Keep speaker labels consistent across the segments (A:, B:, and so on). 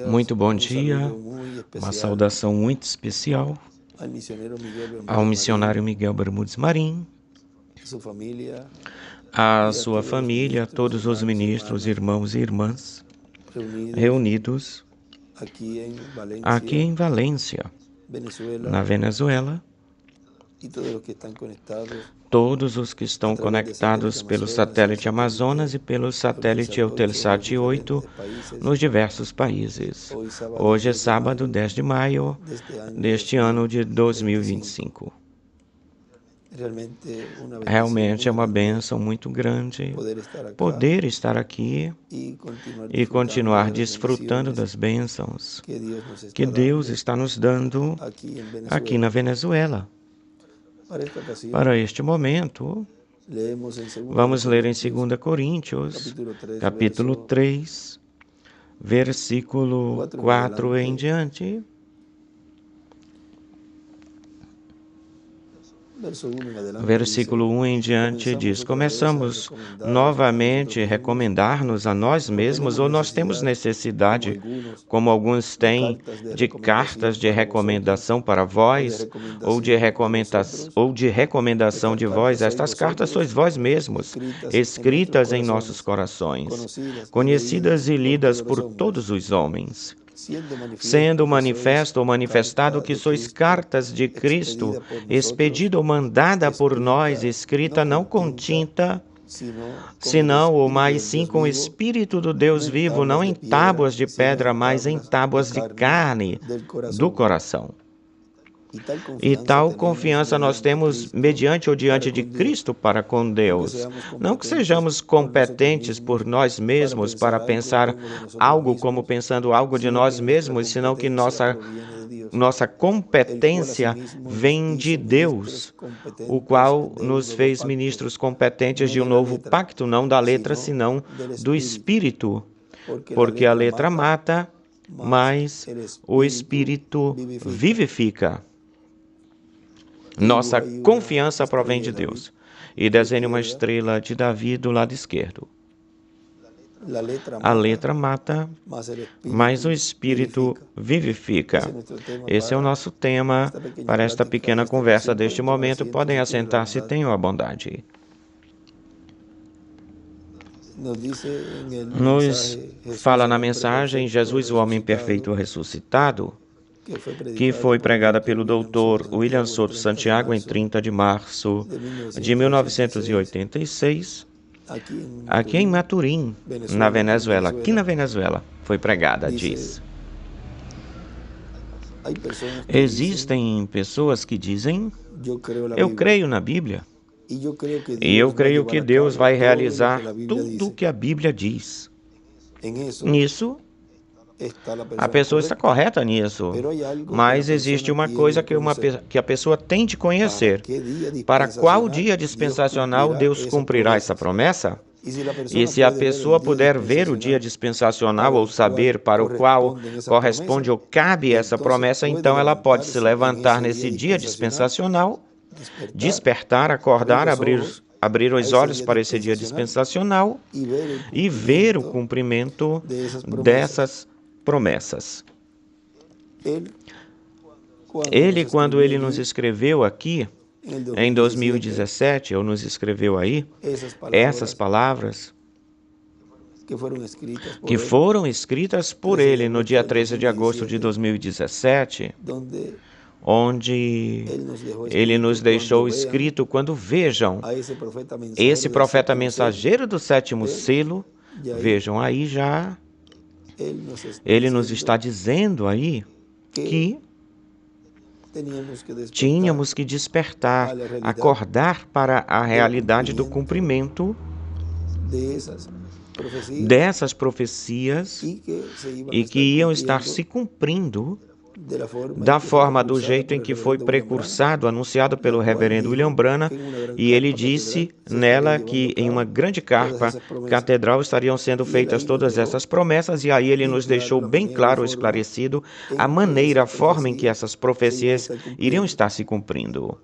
A: Muito bom dia, uma saudação muito especial ao missionário Miguel Bermúdez Marim, à sua família, a todos os ministros, irmãos e irmãs reunidos aqui em Valência, na Venezuela, todos os que estão conectados pelo satélite Amazonas e pelo satélite Eutelsat 8 nos diversos países. Hoje é sábado, 10 de maio deste ano de 2025. Realmente é uma bênção muito grande poder estar aqui e continuar desfrutando das bênçãos que Deus está nos dando aqui na Venezuela. Para este momento, vamos ler em 2 Coríntios, capítulo 3, versículo 4 em diante. Versículo 1 em diante diz: começamos novamente a recomendar-nos a nós mesmos, ou nós temos necessidade, como alguns têm, de cartas de recomendação para vós, ou de recomendação de vós? Estas cartas sois vós mesmos, escritas em nossos corações, conhecidas e lidas por todos os homens, sendo manifesto ou manifestado que sois cartas de Cristo, expedida ou mandada por nós, escrita não com tinta, senão ou mais sim com o Espírito do Deus vivo, não em tábuas de pedra, mas em tábuas de carne do coração. E tal confiança nós temos mediante ou diante de Cristo para com Deus. Não que sejamos competentes por nós mesmos para pensar algo como pensando algo de nós mesmos, senão que nossa competência vem de Deus, o qual nos fez ministros competentes de um novo pacto, não da letra, senão do Espírito. Porque a letra mata, mas o Espírito vivifica. Nossa confiança provém de Deus. E desenhe uma estrela de Davi do lado esquerdo. A letra mata, mas o Espírito vivifica. Esse é o nosso tema para esta pequena conversa deste momento. Podem assentar-se e tenham a bondade. Nos fala na mensagem Jesus, o homem perfeito ressuscitado, que foi pregada pelo Dr. William Souto Santiago em 30 de março de 1986, aqui em Maturim, na Venezuela. Aqui na Venezuela foi pregada, diz. Existem pessoas que dizem: eu creio na Bíblia, e eu creio que Deus vai realizar tudo o que a Bíblia diz. Nisso, a pessoa está correta nisso, mas existe uma coisa que a pessoa tem de conhecer. Para qual dia dispensacional Deus cumprirá essa promessa? E se a pessoa puder ver o dia dispensacional ou saber para o qual corresponde ou cabe essa promessa, então ela pode se levantar nesse dia dispensacional, despertar, acordar, abrir os olhos para esse dia dispensacional e ver o cumprimento dessas promessas. Ele, quando ele nos escreveu aqui, em 2017, ou nos escreveu aí, essas palavras que foram escritas por ele no dia 13 de agosto de 2017, onde ele nos deixou escrito quando vejam esse profeta mensageiro do sétimo selo, vejam aí já, ele nos está dizendo aí que tínhamos que despertar, acordar para a realidade do cumprimento dessas profecias e que iam estar se cumprindo da forma, do jeito em que foi precursado, anunciado pelo reverendo William Branham, e ele disse nela que em uma grande carpa catedral estariam sendo feitas todas essas promessas, e aí ele nos deixou bem claro, esclarecido, a maneira, a forma em que essas profecias iriam estar se cumprindo.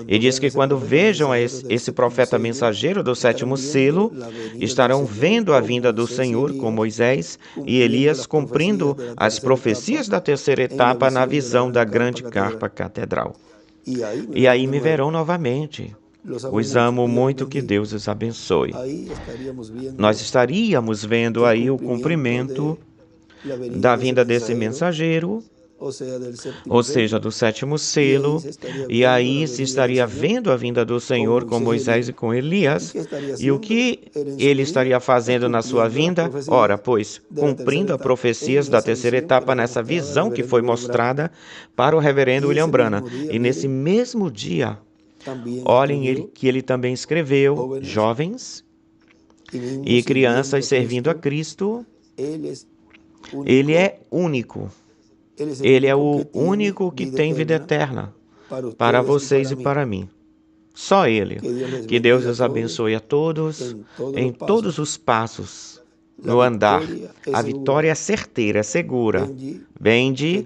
A: E diz que quando vejam esse profeta mensageiro do sétimo selo, estarão vendo a vinda do Senhor com Moisés e Elias cumprindo as profecias da terceira etapa na visão da grande carpa catedral. E aí me verão novamente. Os amo muito, que Deus os abençoe. Nós estaríamos vendo aí o cumprimento da vinda desse mensageiro, ou seja, do sétimo selo, e aí se estaria vendo a vinda do Senhor com Moisés e com Elias. E o que ele estaria fazendo na sua vinda? Ora, pois, cumprindo as profecias da terceira etapa nessa visão que foi mostrada para o reverendo William Branham. E nesse mesmo dia, olhem que ele também escreveu: jovens e crianças servindo a Cristo. Ele é único. Ele é o único que tem vida eterna para vocês e para mim. Só Ele. Que Deus os abençoe a todos em todos os passos, no andar. A vitória é certeira, é segura. Bendy,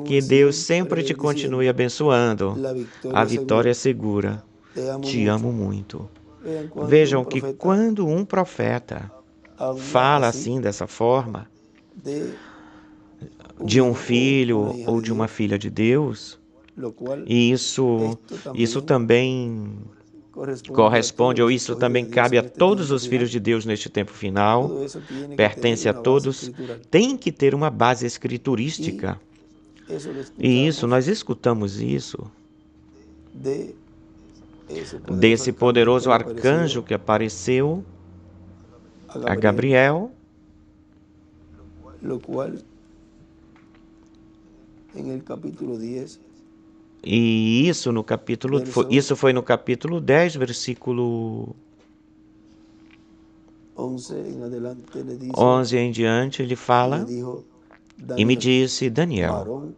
A: que Deus sempre te continue abençoando. A vitória é segura. Te amo muito. Vejam que quando um profeta fala assim, dessa forma, de um filho ou de uma filha de Deus, e isso também corresponde, ou isso também cabe a todos os filhos de Deus neste tempo final, pertence a todos, tem que ter uma base escriturística. E isso, nós escutamos isso desse poderoso arcanjo que apareceu a Gabriel, e isso no capítulo, isso foi no capítulo 10, versículo 11 em diante, ele fala: e me disse, Daniel,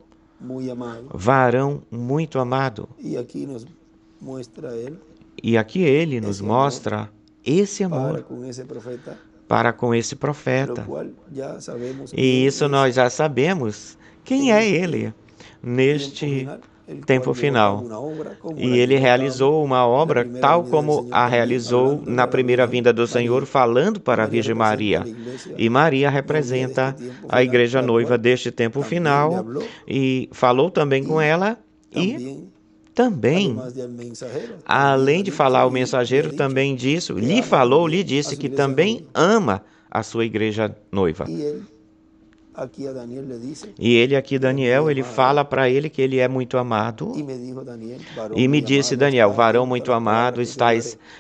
A: varão muito amado. E aqui ele nos mostra esse amor para com esse profeta. E isso nós já sabemos quem é ele neste tempo final. E ele realizou uma obra tal como a realizou na primeira vinda do Senhor, falando para a Virgem Maria. E Maria representa a igreja noiva deste tempo final, e falou também com ela, e também, além de falar o mensageiro, também disse, lhe disse que também ama a sua igreja noiva. E ele aqui, Daniel, ele fala para ele que ele é muito amado. E me disse, Daniel, varão muito amado,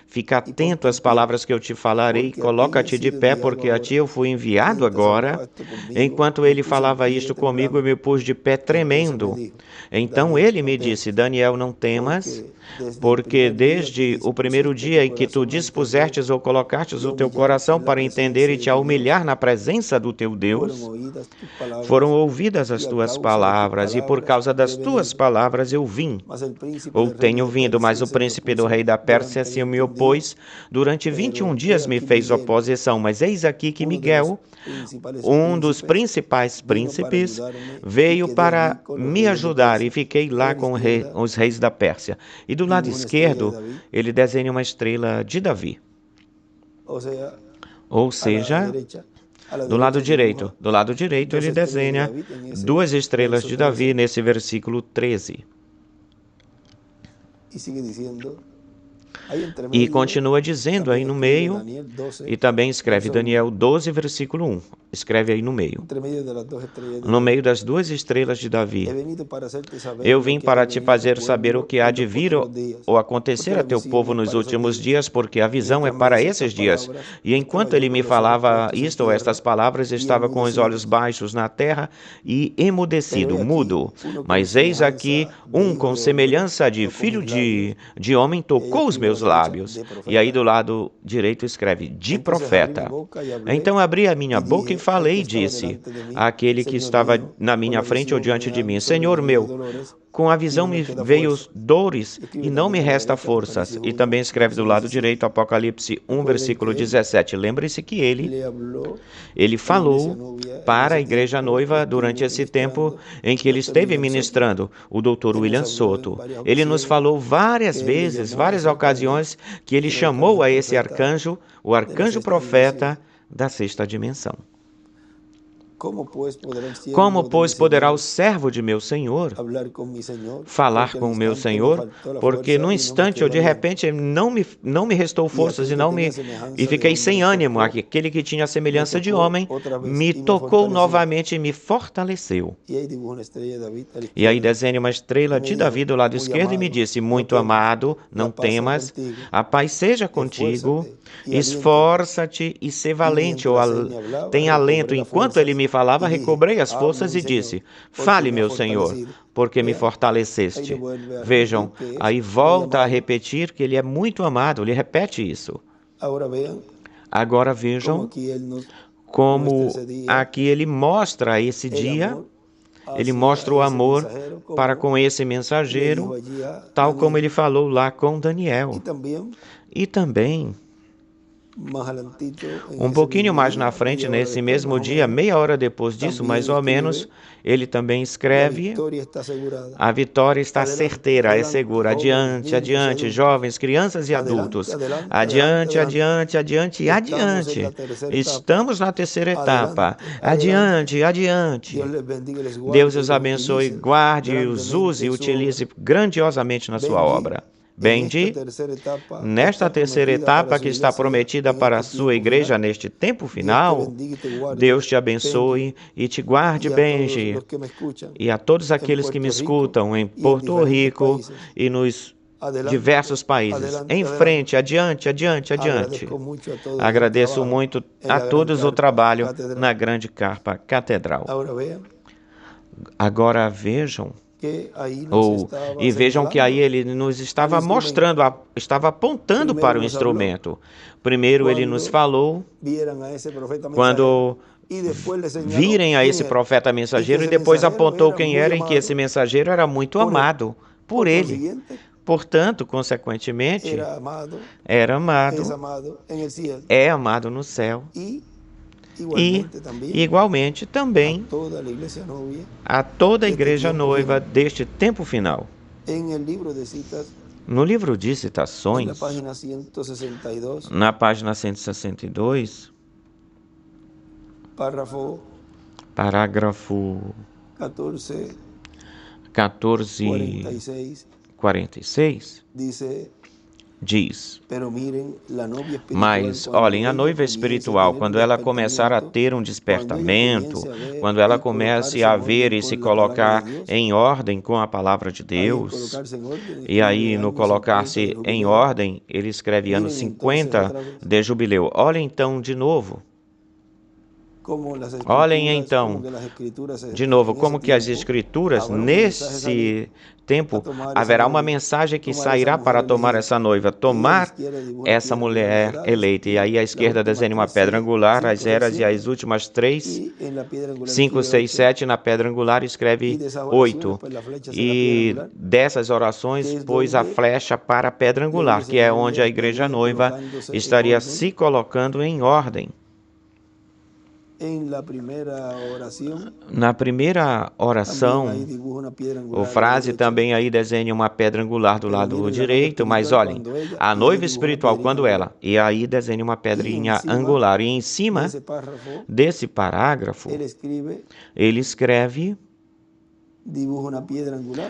A: fica atento às palavras que eu te falarei, coloca-te de pé, porque a ti eu fui enviado agora. Enquanto ele falava isto comigo, eu me pus de pé tremendo. Então ele me disse, Daniel, não temas, porque desde o primeiro dia em que tu dispusestes ou colocastes o teu coração para entender e te humilhar na presença do teu Deus, foram ouvidas as tuas palavras, e por causa das tuas palavras eu vim, ou tenho vindo, mas o príncipe do rei da Pérsia se me opôs, durante 21 dias me fez oposição, mas eis aqui que Miguel, um dos principais príncipes, veio para me ajudar, e fiquei lá com os reis da Pérsia. E do lado esquerdo, ele desenha uma estrela de Davi. Ou seja, do lado direito ele desenha duas estrelas de Davi nesse versículo 13. E continua dizendo aí no meio, e também escreve Daniel 12, versículo 1. Escreve aí no meio. No meio das duas estrelas de Davi. Eu vim para te fazer saber o que há de vir ou acontecer a teu povo nos últimos dias, porque a visão é para esses dias. E enquanto ele me falava isto ou estas palavras, estava com os olhos baixos na terra e emudecido, mudo. Mas eis aqui um com semelhança de filho de homem tocou os meus lábios. E aí do lado direito escreve, de profeta. Então abri a minha boca e e falei, disse aquele que estava na minha frente ou diante de mim: Senhor meu, com a visão me veio dores e não me resta forças. E também escreve do lado direito, Apocalipse 1, versículo 17. Lembre-se que ele falou para a igreja noiva durante esse tempo em que ele esteve ministrando, o Dr. William Soto. Ele nos falou várias vezes, várias ocasiões, que ele chamou a esse arcanjo, o arcanjo profeta da sexta dimensão. Como, pois, poderá o servo de meu Senhor falar com o meu Senhor? Porque no instante, ou de repente, não me restou forças e fiquei sem ânimo. Aquele que tinha a semelhança de homem me tocou novamente e me fortaleceu. E aí desenha uma estrela de Davi do lado esquerdo e me disse: muito amado, não temas, a paz seja contigo, esforça-te e sê valente, tem alento. Enquanto ele me falava, recobrei as forças e disse: fale, meu Senhor, porque me fortaleceste. Vejam, aí volta a repetir que ele é muito amado, ele repete isso. Agora vejam como aqui ele mostra esse dia, ele mostra o amor para com esse mensageiro, tal como ele falou lá com Daniel. E também, um pouquinho mais na frente, nesse mesmo dia, meia hora depois disso, mais ou menos, ele também escreve: a vitória está certeira, é segura. Adiante, adiante, jovens, crianças e adultos. Adiante, adiante, adiante e adiante. Estamos na terceira etapa. Adiante, adiante. Deus os abençoe, guarde, os use e utilize grandiosamente na sua obra. Benji, nesta terceira etapa que está prometida para a sua igreja neste tempo final, Deus te abençoe e te guarde, Benji, e a todos aqueles que me escutam em Porto Rico e nos diversos países. Em frente, adiante, adiante, adiante. Agradeço muito a todos o trabalho na Grande Carpa Catedral. Agora vejam. E vejam que aí ele nos estava mostrando, estava apontando para o instrumento. Primeiro ele nos falou, quando virem a esse profeta mensageiro, e depois apontou quem era, e que esse mensageiro era muito amado por ele. Portanto, consequentemente, era amado, é amado no céu. E, igualmente, também a toda a igreja noiva deste tempo final. No livro de citações, na página 162, parágrafo 1446, diz: mas olhem, a noiva espiritual, quando ela começar a ter um despertamento, quando ela comece a ver e se colocar em ordem com a palavra de Deus, e aí no colocar-se em ordem, ele escreve ano 50 de jubileu. Olhem então de novo. Olhem então, de novo, como que as Escrituras, nesse tempo, haverá uma mensagem que sairá para tomar essa noiva, tomar essa mulher eleita. E aí à esquerda desenha uma pedra angular, as eras e as últimas 3, 5, 6, 7, na pedra angular escreve 8. E dessas orações pôs a flecha para a pedra angular, que é onde a igreja noiva estaria se colocando em ordem. Na primeira oração, o frase também aí desenha uma pedra angular do lado direito, mas olhem, a noiva espiritual, quando ela, e aí desenha uma pedrinha angular, e em cima desse parágrafo, ele escreve,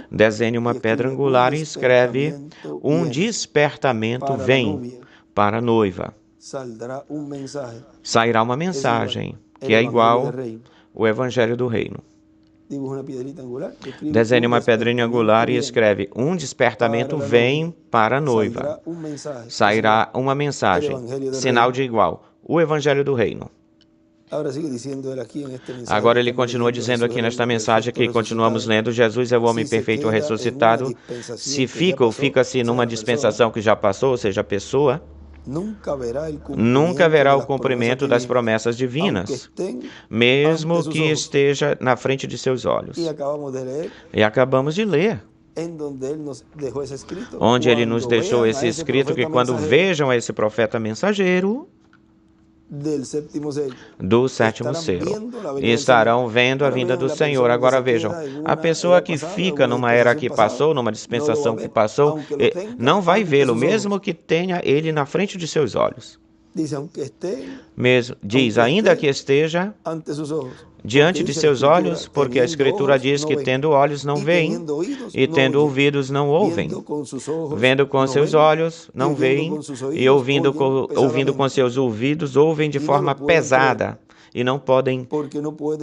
A: desenha uma pedra angular e escreve: um despertamento vem para a noiva. Sairá uma mensagem, que é igual o Evangelho do Reino. Desenha uma pedrinha angular e escreve: um despertamento vem para a noiva. Sairá uma mensagem, sinal de igual, o Evangelho do Reino. Agora ele continua dizendo aqui nesta mensagem que continuamos lendo: Jesus é o homem perfeito ressuscitado. Se fica ou fica-se numa dispensação que já passou, ou seja, a pessoa, nunca haverá o cumprimento das promessas divinas, mesmo que esteja na frente de seus olhos. E acabamos de ler, onde ele nos deixou esse escrito, que quando vejam esse profeta mensageiro do sétimo selo, estarão vendo a vinda do Senhor. Agora vejam, a pessoa que fica numa era que passou, numa dispensação que passou, não vai vê-lo, mesmo que tenha ele na frente de seus olhos. Diz, ainda que esteja diante de seus olhos, porque a Escritura diz que tendo olhos não veem, e tendo ouvidos não ouvem. Vendo com seus olhos não veem, e ouvindo com seus ouvidos ouvem de forma pesada, e não podem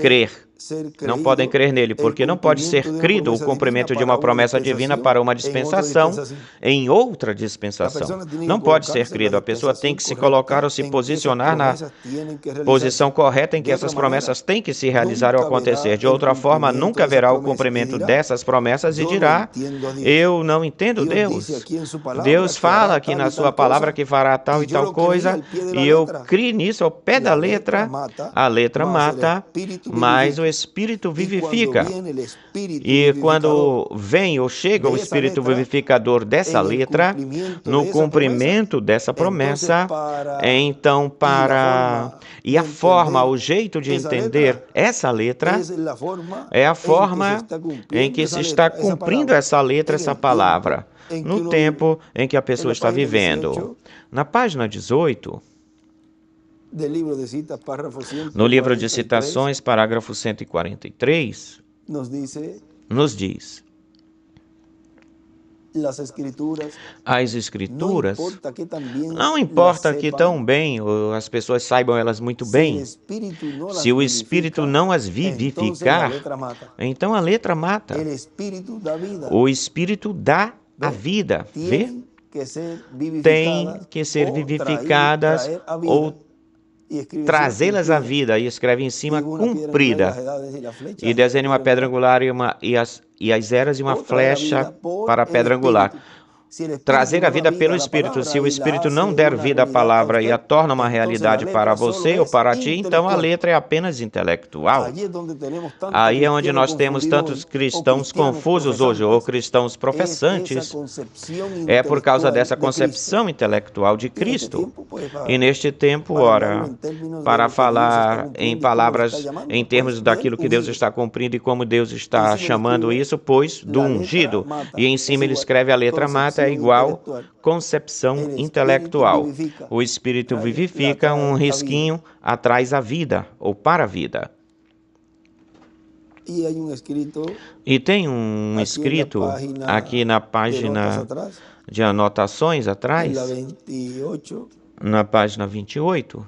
A: crer. Não podem crer nele, porque não pode ser crido o cumprimento de uma promessa divina para uma dispensação em outra dispensação. Não pode ser crido. A pessoa tem que se colocar ou se posicionar na posição correta em que essas promessas têm que se realizar ou acontecer. De outra forma, nunca haverá o cumprimento dessas promessas e dirá, eu não entendo Deus. Deus fala aqui na sua palavra que fará tal e tal coisa, e eu crio nisso ao pé da letra. A letra mata, mas o Espírito vivifica. E quando vem ou chega o Espírito vivificador dessa letra, no cumprimento dessa promessa, então E a forma, o jeito de entender essa letra é a forma em que se está cumprindo essa letra, essa palavra, no tempo em que a pessoa está vivendo. Na página 18... no livro de citações, parágrafo 143, nos diz, as Escrituras, não importa que tão bem as pessoas saibam elas muito bem, se o Espírito não as vivificar, então a letra mata. O Espírito dá a vida, vê? Tem que ser vivificadas ou trazê-las à vida, e escreve em cima cumprida, e desenha uma pedra angular e as eras e uma flecha para a pedra angular. Trazer a vida pelo Espírito. Se o Espírito não der vida à palavra e a torna uma realidade para você ou para ti, então a letra é apenas intelectual. Aí é onde nós temos tantos cristãos confusos hoje, ou cristãos professantes. É por causa dessa concepção intelectual de Cristo. E neste tempo, ora, para falar em palavras, em termos daquilo que Deus está cumprindo e como Deus está chamando isso, pois do ungido. E em cima ele escreve a letra mata, é igual concepção intelectual. O Espírito vivifica, um risquinho atrás a vida, ou para a vida. E tem um escrito aqui na página de anotações atrás, na página 28,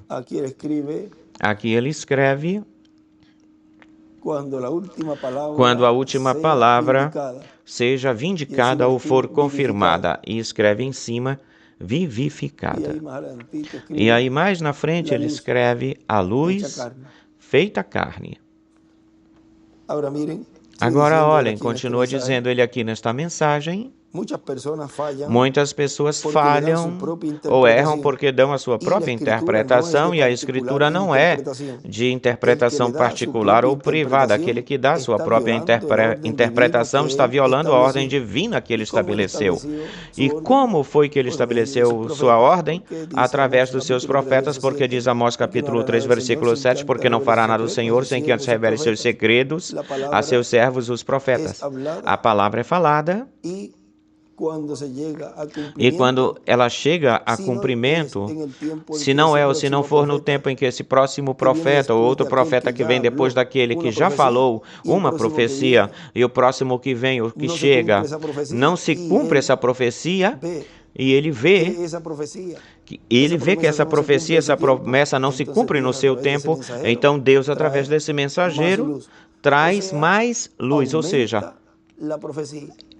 A: aqui ele escreve, quando a última palavra seja vindicada ou for confirmada, e escreve em cima, vivificada. E aí mais na frente ele escreve, a luz feita carne. Agora olhem, continua dizendo ele aqui nesta mensagem, muitas pessoas falham ou erram porque dão a sua própria interpretação, e a Escritura não é de interpretação particular ou privada. Aquele que dá a sua própria interpretação está violando a ordem divina que ele estabeleceu. E como foi que ele estabeleceu sua ordem? Através dos seus profetas, porque diz Amós capítulo 3, versículo 7, porque não fará nada o Senhor sem que antes revele seus segredos a seus servos, os profetas. A palavra é falada, e quando ela chega a cumprimento, se não é ou se não for no tempo em que esse próximo profeta ou outro profeta que vem depois daquele que já falou uma profecia, e o próximo que vem, o que chega, não se cumpre essa profecia, e ele vê que essa profecia, essa promessa não se cumpre no seu tempo, então Deus, através desse mensageiro, traz mais luz, ou seja,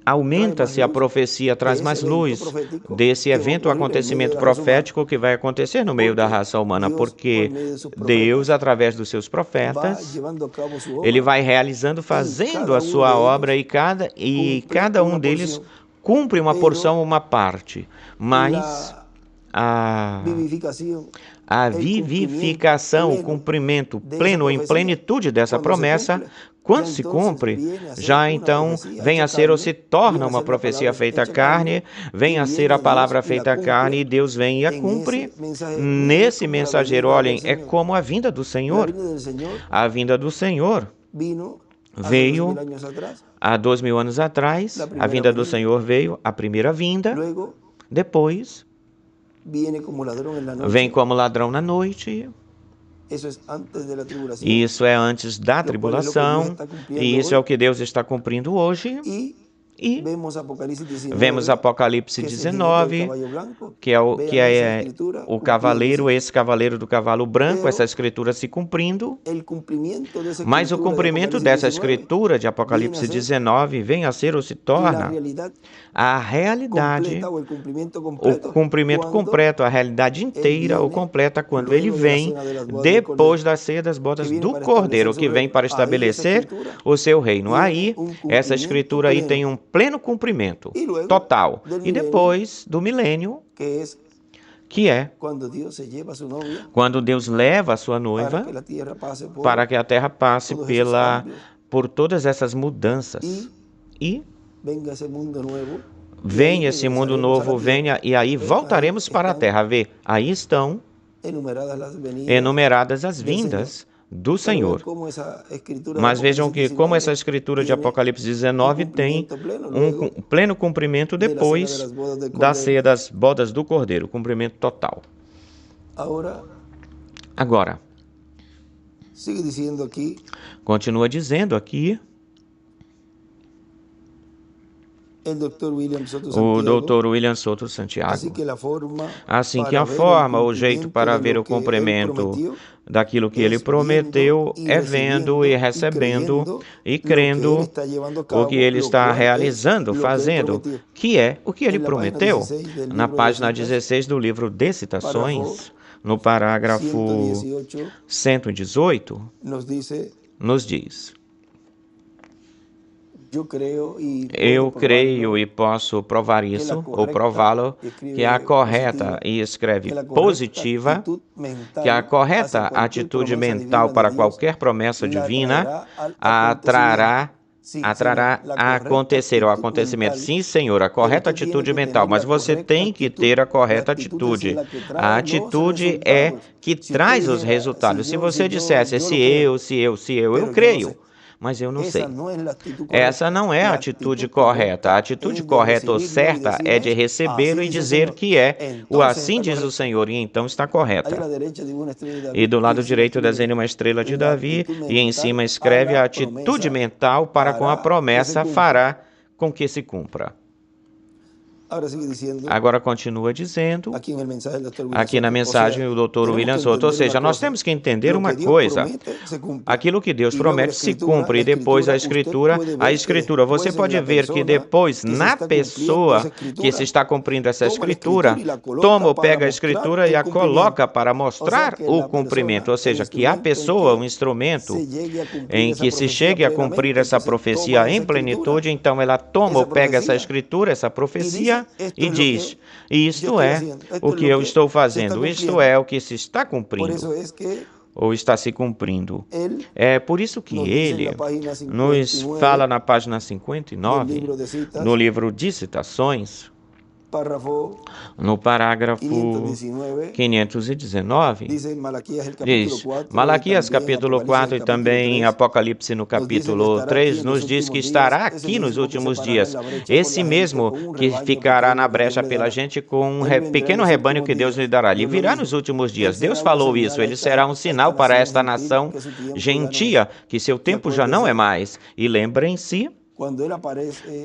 A: aumenta-se a profecia, traz mais luz desse evento, acontecimento profético que vai acontecer no meio da raça humana, porque Deus, através dos seus profetas, ele vai realizando, fazendo a sua obra, e cada um deles cumpre uma porção, uma parte, mas a vivificação, o cumprimento pleno, em plenitude dessa promessa, quando se cumpre, já então vem a ser ou se torna uma profecia feita carne, vem a ser a palavra feita carne, e Deus vem e a cumpre. Nesse mensageiro, olhem, é como a vinda do Senhor. A vinda do Senhor veio há 2000 anos atrás, a vinda do Senhor veio, a primeira vinda, depois vem como ladrão na noite. Isso é antes da tribulação, e isso é o que Deus está cumprindo hoje. E vemos Apocalipse 19, que é o cavaleiro, esse cavaleiro do cavalo branco, essa escritura se cumprindo. Mas o cumprimento dessa escritura de Apocalipse 19 vem a ser ou se torna a realidade, o cumprimento completo, a realidade inteira ou completa quando ele vem depois da ceia das bodas do Cordeiro, que vem para estabelecer o seu reino. Aí, essa escritura aí tem um pleno cumprimento, total. E depois do milênio, que é quando Deus leva a sua noiva para que a terra passe por todas essas mudanças. E venha esse mundo novo, venha, e aí voltaremos para a terra. Vê, aí estão enumeradas as vindas do Senhor. Mas vejam que como essa escritura de Apocalipse 19 tem um pleno cumprimento depois da ceia das bodas do Cordeiro, cumprimento total. Agora, continua dizendo aqui o Dr. William Soto Santiago, assim que a forma, o jeito para ver o cumprimento daquilo que ele prometeu é vendo e recebendo e crendo o que ele está realizando, fazendo, que é o que ele prometeu. Na página 16 do livro de Citações, no parágrafo 118, nos diz: eu creio e posso provar isso, ou prová-lo, que a correta, e escreve positiva, que a correta atitude mental para qualquer promessa divina atrará a acontecer, o acontecimento. Sim, Senhor, a correta atitude mental, mas você tem que ter a correta atitude. A atitude é que traz os resultados. Se você dissesse, se eu creio, mas eu não sei. Essa não é a atitude correta. A atitude correta ou certa é de recebê-lo e dizer que é o assim diz o Senhor, e então está correta. E do lado direito desenha uma estrela de Davi, e em cima escreve a atitude mental para com a promessa fará com que se cumpra. Agora continua dizendo, aqui na mensagem do Dr. William Soto, ou seja, nós temos que entender uma coisa, aquilo que Deus promete se cumpre, e depois a escritura, você pode ver que depois, na pessoa que se está cumprindo essa escritura, toma ou pega a escritura e a coloca para mostrar o cumprimento, ou seja, que a pessoa, o instrumento em que se chegue a cumprir essa profecia em plenitude, então ela toma ou pega essa escritura, essa profecia, e diz, isto é o que eu estou fazendo, isto é o que se está cumprindo, ou está se cumprindo. É por isso que ele nos fala na página 59, no livro de Citações, no parágrafo 519, diz, Malaquias capítulo 4 e também Apocalipse no capítulo 3 nos diz que estará aqui nos últimos dias, esse mesmo que ficará na brecha pela gente com um pequeno rebanho que Deus lhe dará. Ele virá nos últimos dias. Deus falou isso, ele será um sinal para esta nação gentia, que seu tempo já não é mais. E lembrem-se,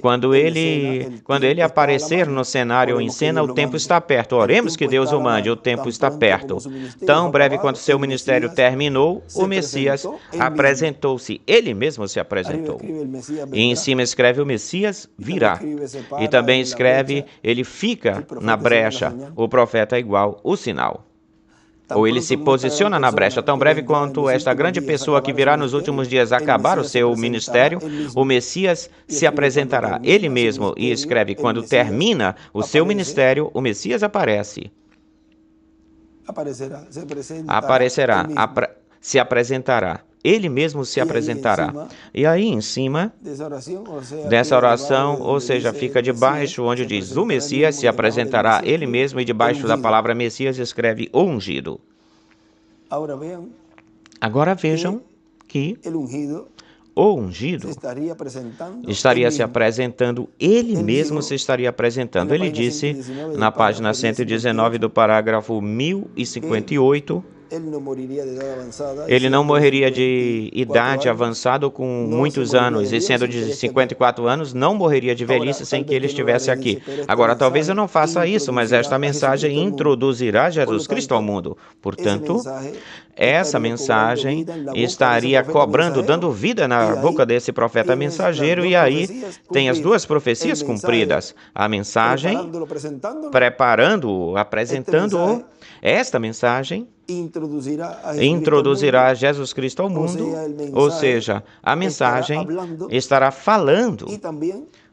A: quando ele aparecer no cenário ou em cena, o tempo está perto. Oremos que Deus o mande, o tempo está perto. Tão breve quanto seu ministério terminou, o Messias apresentou-se. Ele mesmo se apresentou. E em cima escreve, o Messias virá. E também escreve, ele fica na brecha. O profeta é igual o sinal. Ou ele se posiciona na brecha. Tão breve quanto esta grande pessoa que virá nos últimos dias acabar o seu ministério, o Messias se apresentará ele mesmo, e escreve, quando termina o seu ministério, o Messias aparece. aparecerá, se apresentará. Ele mesmo se apresentará. E aí em cima dessa oração, ou seja, fica debaixo onde diz o Messias se apresentará ele mesmo, e debaixo da palavra Messias escreve o ungido. Agora vejam que o ungido estaria se apresentando, ele mesmo se estaria apresentando. Ele disse na página 119 do parágrafo 1058, ele não morreria de idade avançada ou com muitos anos, e sendo de 54 anos, não morreria de velhice sem que ele estivesse aqui. Agora, talvez eu não faça isso, mas esta mensagem introduzirá Jesus Cristo ao mundo. Portanto, essa mensagem estaria cobrando, dando vida na boca desse profeta mensageiro, e aí tem as duas profecias cumpridas. A mensagem, preparando-o, apresentando-o. Esta mensagem introduzirá Jesus Cristo ao mundo, ou seja, a mensagem estará falando,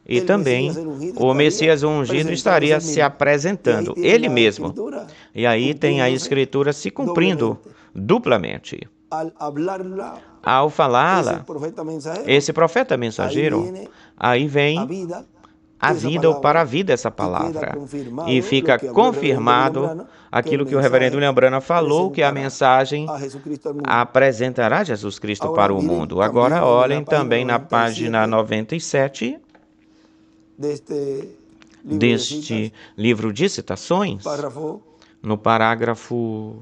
A: e também o Messias ungido estaria se apresentando, ele mesmo. E aí tem a Escritura se cumprindo duplamente. Ao falá-la, esse profeta mensageiro, aí vem a vida ou para a vida essa palavra. E fica confirmado aquilo que o reverendo William Branham falou, que a mensagem apresentará Jesus Cristo para o mundo. Agora olhem também na página 97 deste livro de citações, no parágrafo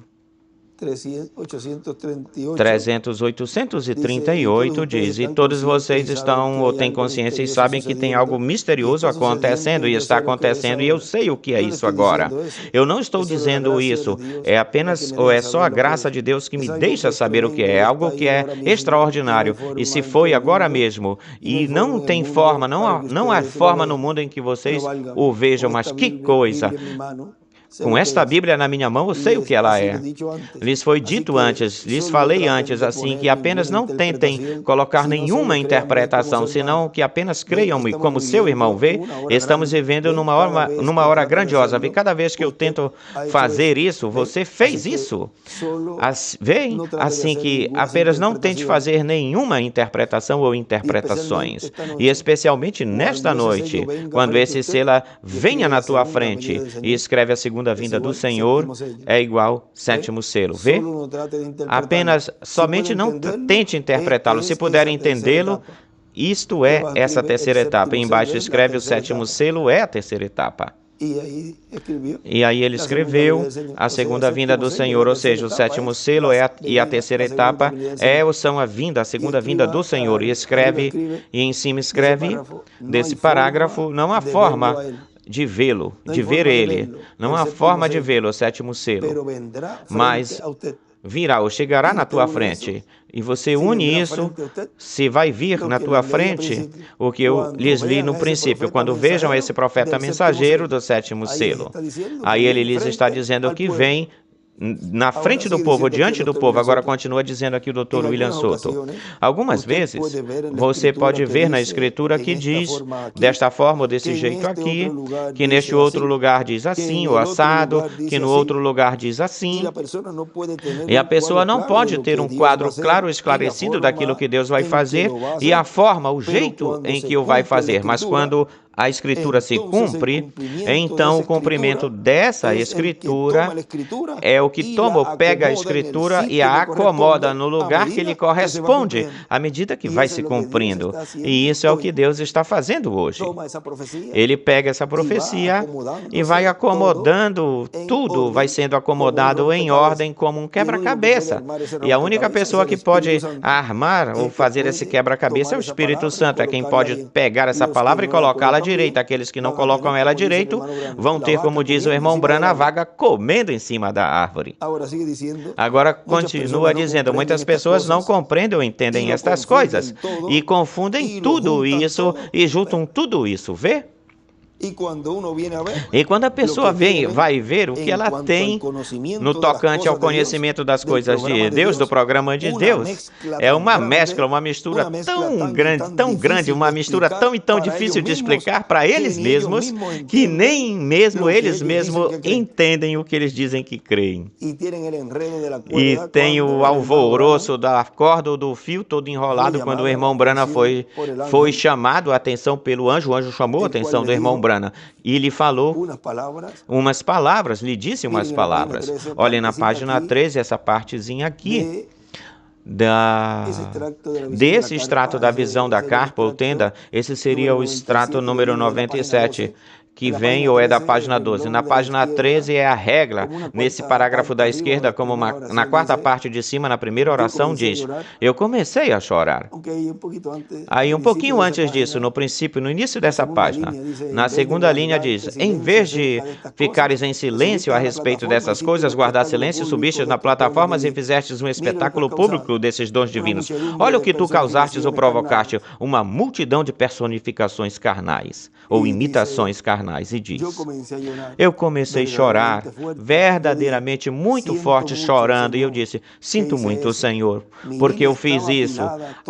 A: 838 diz: e todos vocês estão ou têm consciência e sabem que tem algo misterioso acontecendo, e está acontecendo, e eu sei o que é isso agora. Eu não estou dizendo isso, é apenas ou é só a graça de Deus que me deixa saber o que é, algo que é extraordinário, e se foi agora mesmo, e não tem forma, não há forma no mundo em que vocês o vejam, mas que coisa! Com esta Bíblia na minha mão, eu sei o que ela é. Lhes foi dito antes, lhes falei antes, assim, que apenas não tentem colocar nenhuma interpretação, senão que apenas creiam-me, como seu irmão vê. Estamos vivendo numa hora grandiosa. E cada vez que eu tento fazer isso, você fez isso. Vem? Assim que apenas não tente fazer nenhuma interpretação ou interpretações. E especialmente nesta noite, quando esse selo venha na tua frente e escreve a segunda vinda do Senhor é igual sétimo selo. Vê? Apenas, somente não tente interpretá-lo. Se puder entendê-lo, isto é essa terceira etapa. E embaixo escreve o sétimo selo é a terceira etapa. E aí ele escreveu a segunda vinda do Senhor, ou seja, o sétimo selo e a terceira etapa são a segunda vinda do Senhor. E escreve, e em cima escreve, desse parágrafo, não há forma de vê-lo, de ver ele. Não há forma de vê-lo, o sétimo selo. Mas virá ou chegará na tua frente. E você une isso, se vai vir na tua frente, o que eu lhes li no princípio, quando vejam esse profeta mensageiro do sétimo selo. Aí ele lhes está dizendo que vem na frente do povo, diante do povo. Agora continua dizendo aqui o Dr. William Soto. Algumas vezes, você pode ver na Escritura que diz desta forma ou desse jeito aqui, que neste outro lugar diz assim, ou assado, que no outro lugar diz assim. E a pessoa não pode ter um quadro claro, esclarecido daquilo que Deus vai fazer e a forma, o jeito em que o vai fazer. Mas quando a Escritura se cumpre, então o cumprimento dessa Escritura é o que pega a Escritura e a acomoda no lugar que lhe corresponde, à medida que vai se cumprindo. E isso é o que Deus está fazendo hoje. Ele pega essa profecia e vai acomodando tudo, vai sendo acomodado em ordem como um quebra-cabeça. E a única pessoa que pode armar ou fazer esse quebra-cabeça é o Espírito Santo, é quem pode pegar essa palavra e colocá-la direito. Aqueles que não colocam ela direito vão ter, como diz o irmão Branham, a vaga comendo em cima da árvore. Agora continua dizendo, muitas pessoas não compreendem ou entendem estas coisas e confundem tudo isso e juntam tudo isso, vê? E quando a pessoa vai ver o que ela tem no tocante ao conhecimento das coisas de Deus, do programa de Deus, é uma mescla, uma mistura tão grande, uma mistura tão difícil de explicar para eles mesmos, que nem mesmo eles mesmos entendem o que eles dizem que creem. E tem o alvoroço da corda ou do fio todo enrolado quando o irmão Branham foi chamado a atenção pelo anjo. O anjo chamou a atenção do irmão Branham e lhe falou umas palavras, lhe disse umas palavras. Olhem na página 13, essa partezinha aqui. Desse extrato da visão da carpa ou tenda, esse seria o extrato número 97, que vem ou é da página 12. Na página 13 é a regra. Nesse parágrafo da esquerda, como na quarta parte de cima, na primeira oração, diz: eu comecei a chorar. Aí um pouquinho antes disso, no princípio, no início dessa página, na segunda linha diz: em vez de ficares em silêncio a respeito dessas coisas, guardar silêncio, subistes na plataforma e fizestes um espetáculo público desses dons divinos. Olha o que tu causastes ou provocaste, uma multidão de personificações carnais, ou imitações carnais. E diz: eu comecei a chorar, verdadeiramente muito forte, chorando, e eu disse: sinto muito, Senhor, porque eu fiz isso.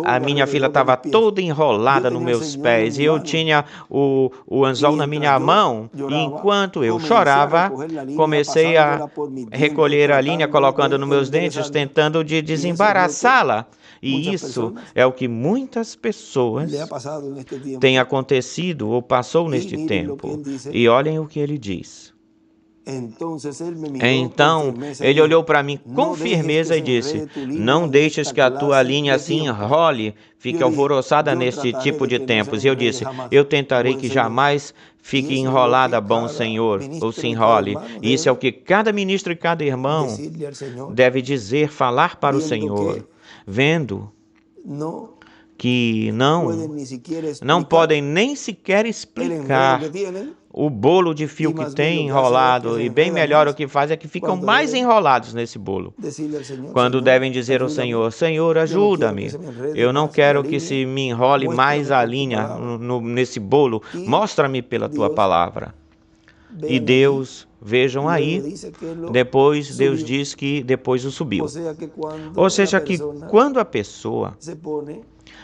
A: A minha filha estava toda enrolada nos meus pés, e eu tinha o anzol na minha mão, e enquanto eu chorava, comecei a recolher a linha, colocando nos meus dentes, tentando de desembaraçá-la. E isso é o que muitas pessoas têm acontecido ou passou neste tempo. E olhem o que ele diz. Então, ele olhou para mim com firmeza e disse: não deixes que a tua linha se enrole, fique alvoroçada neste tipo de tempos. E eu disse: eu tentarei que jamais fique enrolada, bom Senhor, ou se enrole. Isso é o que cada ministro e cada irmão deve dizer, falar para o Senhor, vendo que não podem nem sequer explicar o bolo de fio que tem enrolado, e bem melhor o que faz é que ficam mais enrolados nesse bolo. Quando devem dizer ao Senhor: Senhor, ajuda-me, eu não quero que se me enrole mais a linha nesse bolo, mostra-me pela tua palavra. E Deus, vejam aí, depois Deus diz que depois o subiu. Ou seja, que quando a pessoa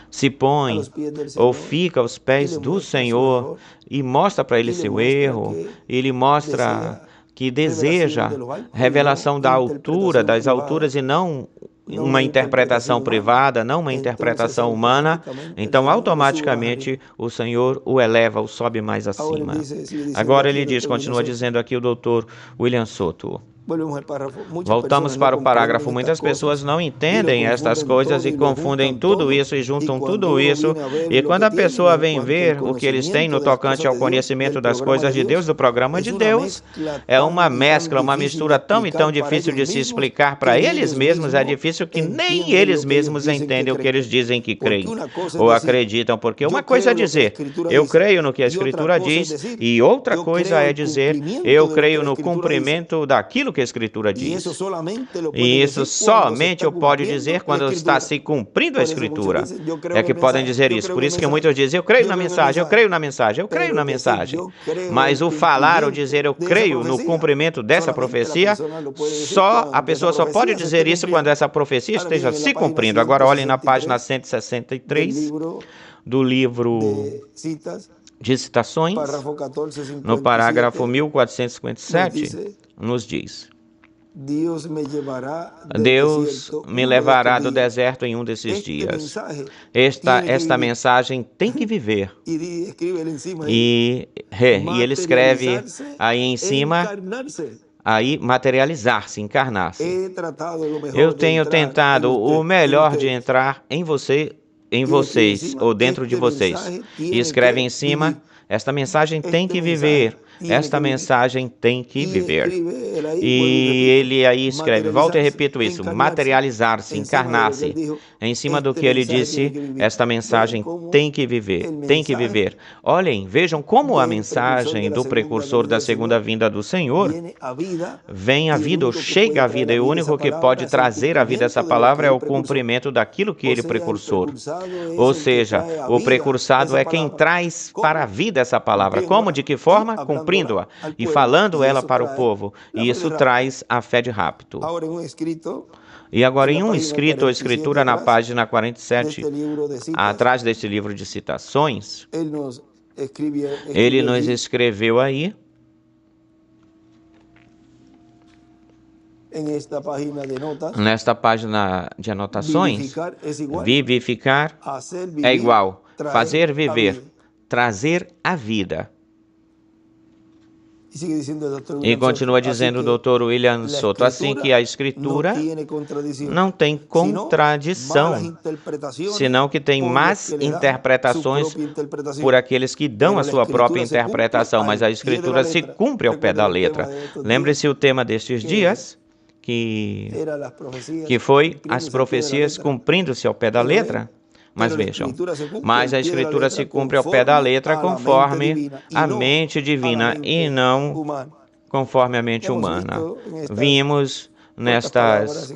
A: se põe ou fica aos pés do Senhor e mostra para ele seu erro, ele mostra que deseja revelação da altura, das alturas, e não uma interpretação privada, não uma interpretação humana, então automaticamente o Senhor o eleva, o sobe mais acima. Agora ele diz, continua dizendo aqui o doutor William Soto. Voltamos para o parágrafo. Muitas pessoas não entendem estas coisas e confundem tudo isso e juntam tudo isso. E quando a pessoa vem ver o que eles têm no tocante ao conhecimento das coisas de Deus, do programa de Deus, é uma mescla, uma mistura tão difícil de se explicar para eles mesmos. É difícil que nem eles mesmos entendem o que eles dizem que creem ou acreditam. Porque uma coisa é dizer: eu creio no que a Escritura diz, e outra coisa é dizer: eu creio no cumprimento daquilo que a Escritura diz. E isso somente eu pode dizer quando está se cumprindo a Escritura. É que podem dizer isso. Por isso que muitos dizem: eu creio na mensagem, eu creio na mensagem, eu creio na mensagem. Mas o falar ou dizer eu creio no cumprimento dessa profecia, a pessoa só pode dizer isso quando essa profecia esteja se cumprindo. Agora olhem na página 163 do livro de citações, no parágrafo 1457, nos diz: Deus me levará do deserto em um desses dias. Esta mensagem tem que viver. E ele escreve aí em cima, aí materializar-se, encarnar-se. Eu tenho tentado o melhor de entrar em vocês, ou dentro de vocês. E escreve em cima: esta mensagem tem que viver. Esta mensagem tem que viver. E ele aí escreve, volto e repito isso, materializar-se, encarnar-se. Em cima do que ele disse, esta mensagem tem que viver, tem que viver. Olhem, vejam como a mensagem do precursor da segunda vinda do Senhor vem à vida ou chega à vida, e o único que pode trazer à vida essa palavra é o cumprimento daquilo que ele precursor. Ou seja, o precursado é quem traz para a vida essa palavra. Como? De que forma? Cumprindo-a e falando ela para o povo. E isso traz a fé de rapto. E agora, em um escrito ou escritura na página 47, atrás desse livro de citações, ele nos escreveu aí, nesta página de anotações, vivificar é igual, fazer viver, trazer a vida. E continua dizendo o Dr. William Soto, assim que a Escritura não tem contradição, senão que tem más interpretações por aqueles que dão a sua própria interpretação, mas a Escritura se cumpre ao pé da letra. Lembre-se o tema destes dias, que foi as profecias cumprindo-se ao pé da letra. Mas vejam, mas a Escritura se cumpre ao pé da letra conforme a mente divina e não conforme a mente humana. Vimos nestas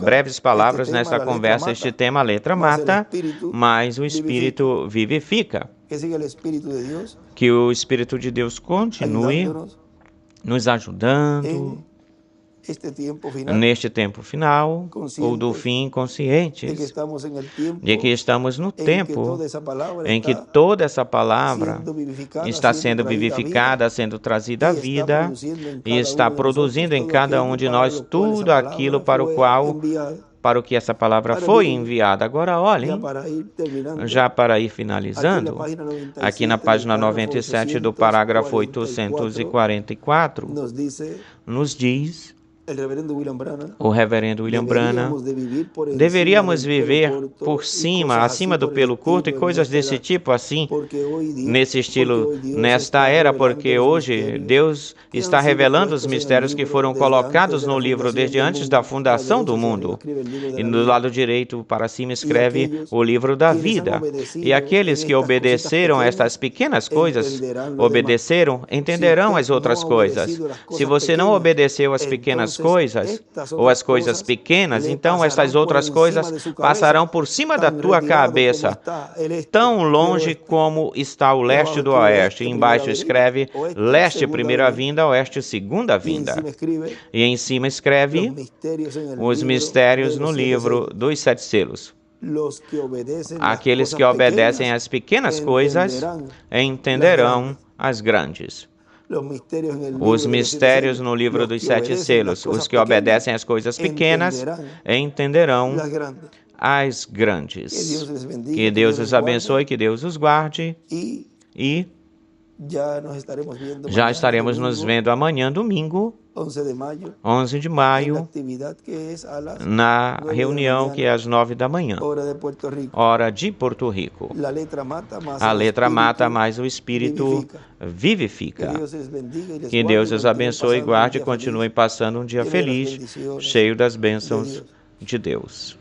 A: breves palavras, nesta conversa, este tema, a letra mata, mas o Espírito vivifica. Que o Espírito de Deus continue nos ajudando neste tempo final, ou do fim, conscientes de que estamos no tempo em que toda essa palavra está sendo vivificada, sendo trazida à vida e está produzindo em cada um de nós tudo aquilo para o que essa palavra foi enviada. Agora, olhem, já para ir finalizando, aqui na página 97 do parágrafo 844, nos diz o reverendo William Branham, deveríamos viver por cima, acima do pelo curto e coisas desse tipo assim, nesse estilo, nesta era, porque hoje Deus está revelando os mistérios que foram colocados no livro desde antes da fundação do mundo. E do lado direito para cima escreve o livro da vida. E aqueles que obedeceram a estas pequenas coisas, entenderão as outras coisas. Se você não obedeceu às pequenas coisas, ou as coisas pequenas, então estas outras coisas passarão por cima da tua cabeça, tão longe como está o leste do oeste. E embaixo escreve leste primeira vinda, oeste segunda vinda. E em cima escreve os mistérios no livro dos 7 selos. Aqueles que obedecem às pequenas coisas entenderão as grandes. Os mistérios no livro dos 7 selos. Os que obedecem às coisas pequenas entenderão as grandes. Que Deus os abençoe, que Deus os guarde e já estaremos nos vendo amanhã, domingo, 11 de maio, na reunião que é às 9 da manhã, hora de Porto Rico. A letra mata, mas o Espírito vivifica. Que Deus os abençoe e guarde e continuem passando um dia feliz, cheio das bênçãos de Deus.